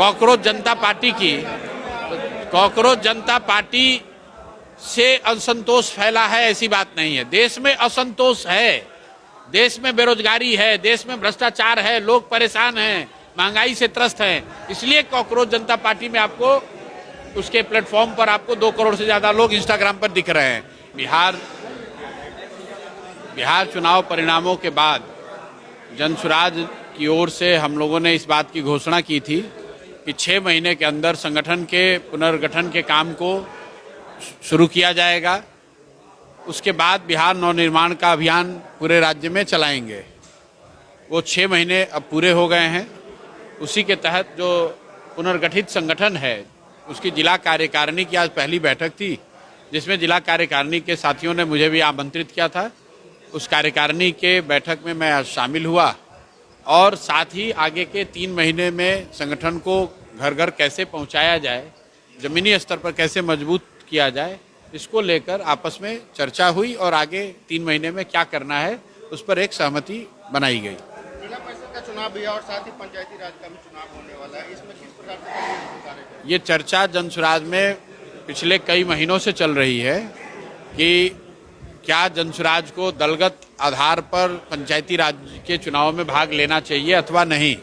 Cockroach जनता party से असंतोष फैला है ऐसी बात नहीं है। देश में असंतोष है, देश में बेरोजगारी है, देश में भ्रष्टाचार है, लोग परेशान हैं, महंगाई से त्रस्त हैं। इसलिए कॉकरोच जनता पार्टी में आपको उसके प्लेटफॉर्म पर आपको 2 करोड़ से ज्यादा लोग इंस्टाग्राम पर दिख रहे हैं। बिहार चुनाव परिणामों के बाद जनसुराज की ओर से हम लोगों ने इस बात की घोषणा की थी कि 6 महीने के अंदर संगठन के पुनर्गठन के काम को शुरू किया जाएगा। उसके बाद बिहार नवनिर्माण का अभियान पूरे राज्य में चलाएंगे। वो 6 महीने अब पूरे हो गए हैं। उसी के तहत जो पुनर्गठित संगठन है उसकी जिला कार्यकारिणी की आज पहली बैठक थी, जिसमें जिला कार्यकारिणी के साथियों ने मुझे भी आमंत्रित किया था। उस कार्यकारिणी के बैठक में मैं आज शामिल हुआ और साथ ही आगे के 3 महीने में संगठन को घर घर कैसे पहुंचाया जाए, जमीनी स्तर पर कैसे मजबूत किया जाए, इसको लेकर आपस में चर्चा हुई और आगे 3 महीने में क्या करना है उस पर एक सहमति बनाई गई। जिला परिषद का चुनाव भी है और साथ ही पंचायती राज का भी चुनाव होने वाला है, इसमें किस प्रकार से ये चर्चा जनसुराज में पिछले कई महीनों से चल रही है कि क्या जनसुराज को दलगत आधार पर पंचायती राज के चुनाव में भाग लेना चाहिए अथवा नहीं।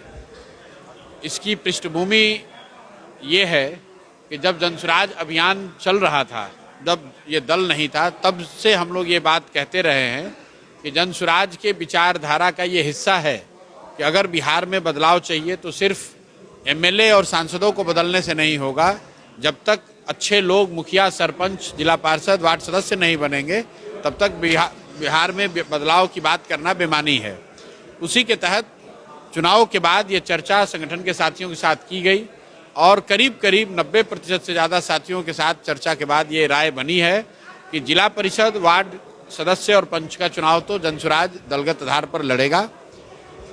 इसकी पृष्ठभूमि ये है कि जब जनसुराज अभियान चल रहा था, जब ये दल नहीं था, तब से हम लोग ये बात कहते रहे हैं कि जनसुराज के विचारधारा का ये हिस्सा है कि अगर बिहार में बदलाव चाहिए तो सिर्फ एमएलए और सांसदों को बदलने से नहीं होगा। जब तक अच्छे लोग मुखिया, सरपंच, जिला पार्षद, वार्ड सदस्य नहीं बनेंगे तब तक बिहार में बदलाव की बात करना बेमानी है। उसी के तहत चुनाव के बाद ये चर्चा संगठन के साथियों के साथ की गई और करीब 90% से ज़्यादा साथियों के साथ चर्चा के बाद ये राय बनी है कि जिला परिषद, वार्ड सदस्य और पंच का चुनाव तो जनसुराज दलगत आधार पर लड़ेगा।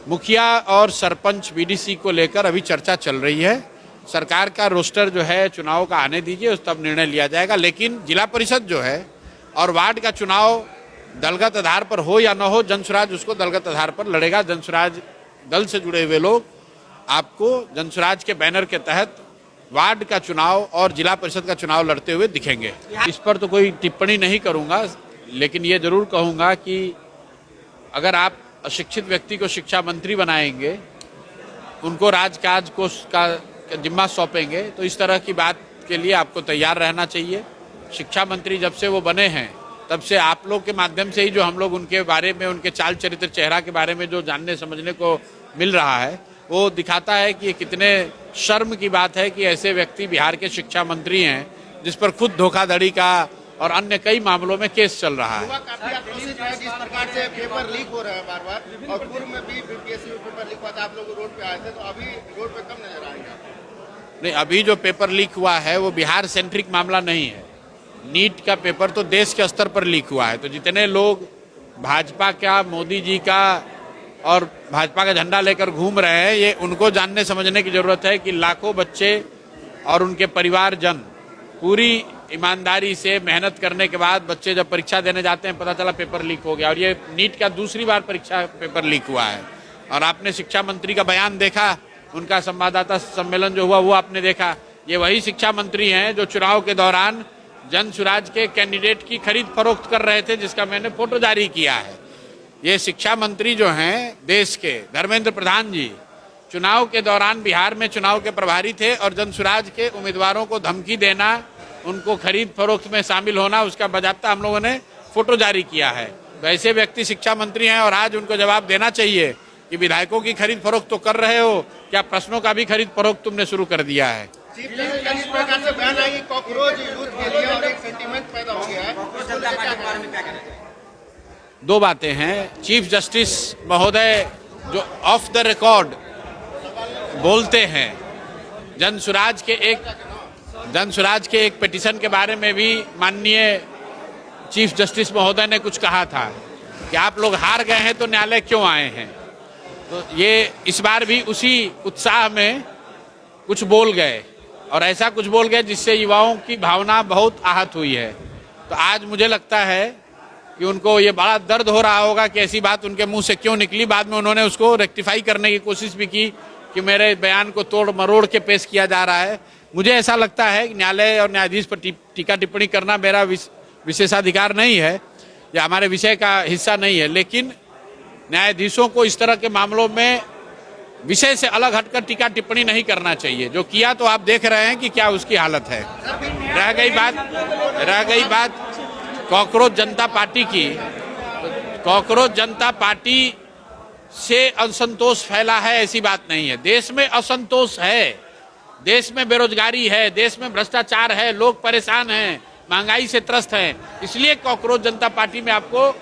मुखिया और सरपंच बीडीसी को लेकर अभी चर्चा चल रही है। सरकार का रोस्टर जो है चुनाव का आने दीजिए, उस तब निर्णय लिया जाएगा। लेकिन जिला परिषद जो है और वार्ड का चुनाव दलगत आधार पर हो या न हो, जनसुराज उसको दलगत आधार पर लड़ेगा। जनसुराज दल से जुड़े हुए लोग आपको जनसुराज के बैनर के तहत वार्ड का चुनाव और जिला परिषद का चुनाव लड़ते हुए दिखेंगे। इस पर तो कोई टिप्पणी नहीं करूंगा, लेकिन ये जरूर कहूंगा कि अगर आप अशिक्षित व्यक्ति को शिक्षा मंत्री बनाएंगे, उनको राजकाज को का जिम्मा सौंपेंगे, तो इस तरह की बात के लिए आपको तैयार रहना चाहिए। शिक्षा मंत्री जब से वो बने हैं तब से आप लोग के माध्यम से ही जो हम लोग उनके बारे में, उनके चाल चरित्र, चेहरा के बारे में जो जानने समझने को मिल रहा है, वो दिखाता है कि कितने शर्म की बात है कि ऐसे व्यक्ति बिहार के शिक्षा मंत्री हैं जिस पर खुद धोखाधड़ी का और अन्य कई मामलों में केस चल रहा है। जिस प्रकार से पेपर लीक हो रहा है बार-बार, और पूर्व में भी बीपीएससी में पेपर लीक हुआ था, आप लोग रोड पे आए थे, तो अभी रोड पे कम नजर आएंगे? नहीं, अभी जो पेपर लीक हुआ है वो बिहार सेंट्रिक मामला नहीं है। नीट का पेपर तो देश के स्तर पर लीक हुआ है। तो जितने लोग भाजपा का, मोदी जी का और भाजपा का झंडा लेकर घूम रहे हैं, ये उनको जानने समझने की जरूरत है कि लाखों बच्चे और उनके परिवारजन पूरी ईमानदारी से मेहनत करने के बाद बच्चे जब परीक्षा देने जाते हैं, पता चला पेपर लीक हो गया। और ये नीट का दूसरी बार परीक्षा पेपर लीक हुआ है। और आपने शिक्षा मंत्री का बयान देखा, उनका संवाददाता सम्मेलन जो हुआ वो आपने देखा। ये वही शिक्षा मंत्री हैं जो चुनाव के दौरान जनसुराज के कैंडिडेट की खरीद फरोख्त कर रहे थे, जिसका मैंने फोटो जारी किया है। ये शिक्षा मंत्री जो हैं देश के, धर्मेंद्र प्रधान जी, चुनाव के दौरान बिहार में चुनाव के प्रभारी थे और जनसुराज के उम्मीदवारों को धमकी देना, उनको खरीद फरोख्त में शामिल होना, उसका बाकायदा हम लोगों ने फोटो जारी किया है। वैसे व्यक्ति शिक्षा मंत्री हैं और आज उनको जवाब देना चाहिए कि विधायकों की खरीद फरोख्त तो कर रहे हो, क्या प्रश्नों का भी खरीद फरोख्त तुमने शुरू कर दिया है? जिस प्रकार से बयान आई कॉकरोच यूथ के लिए और एक सेंटीमेंट पैदा हो गया है, दो बातें हैं। चीफ जस्टिस महोदय जो ऑफ द रिकॉर्ड बोलते हैं, जनसुराज के एक पिटीशन के बारे में भी माननीय चीफ जस्टिस महोदय ने कुछ कहा था कि आप लोग हार गए हैं तो न्यायालय क्यों आए हैं। तो ये इस बार भी उसी उत्साह में कुछ बोल गए और ऐसा कुछ बोल गए जिससे युवाओं की भावना बहुत आहत हुई है। तो आज मुझे लगता है कि उनको ये बड़ा दर्द हो रहा होगा कि ऐसी बात उनके मुंह से क्यों निकली। बाद में उन्होंने उसको रेक्टिफाई करने की कोशिश भी की कि मेरे बयान को तोड़ मरोड़ के पेश किया जा रहा है। मुझे ऐसा लगता है कि न्यायालय और न्यायाधीश पर टीका टिप्पणी करना मेरा विशेषाधिकार नहीं है या हमारे विषय का हिस्सा नहीं है, लेकिन न्यायाधीशों को इस तरह के मामलों में विषय से अलग हटकर टीका टिप्पणी नहीं करना चाहिए। जो किया तो आप देख रहे हैं कि क्या उसकी हालत है। रह गई बात कॉकरोच जनता पार्टी की। कॉकरोच जनता पार्टी से असंतोष फैला है ऐसी बात नहीं है। देश में असंतोष है, देश में बेरोजगारी है, देश में भ्रष्टाचार है, लोग परेशान हैं, महंगाई से त्रस्त हैं। इसलिए कॉकरोच जनता पार्टी में आपको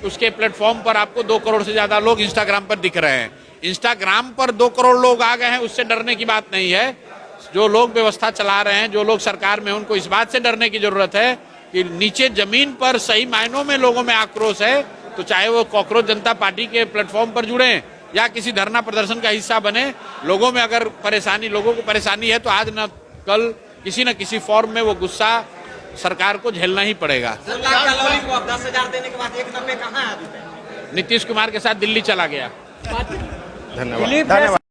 उसके प्लेटफॉर्म पर आपको 2 करोड़ से ज्यादा लोग इंस्टाग्राम पर दिख रहे हैं। इंस्टाग्राम पर 2 करोड़ लोग आ गए हैं, उससे डरने की बात नहीं है। जो लोग व्यवस्था चला रहे हैं, जो लोग सरकार में, उनको इस बात से डरने की जरूरत है कि नीचे जमीन पर सही मायनों में लोगों में आक्रोश है। तो चाहे वो कॉकरोच जनता पार्टी के प्लेटफॉर्म पर जुड़े या किसी धरना प्रदर्शन का हिस्सा बने, लोगों में अगर लोगों को परेशानी है तो आज न कल किसी न किसी फॉर्म में वो गुस्सा सरकार को झेलना ही पड़ेगा। 10,000 देने के बाद 190 कहाँ है? नीतीश कुमार के साथ दिल्ली चला गया। धन्यवाद।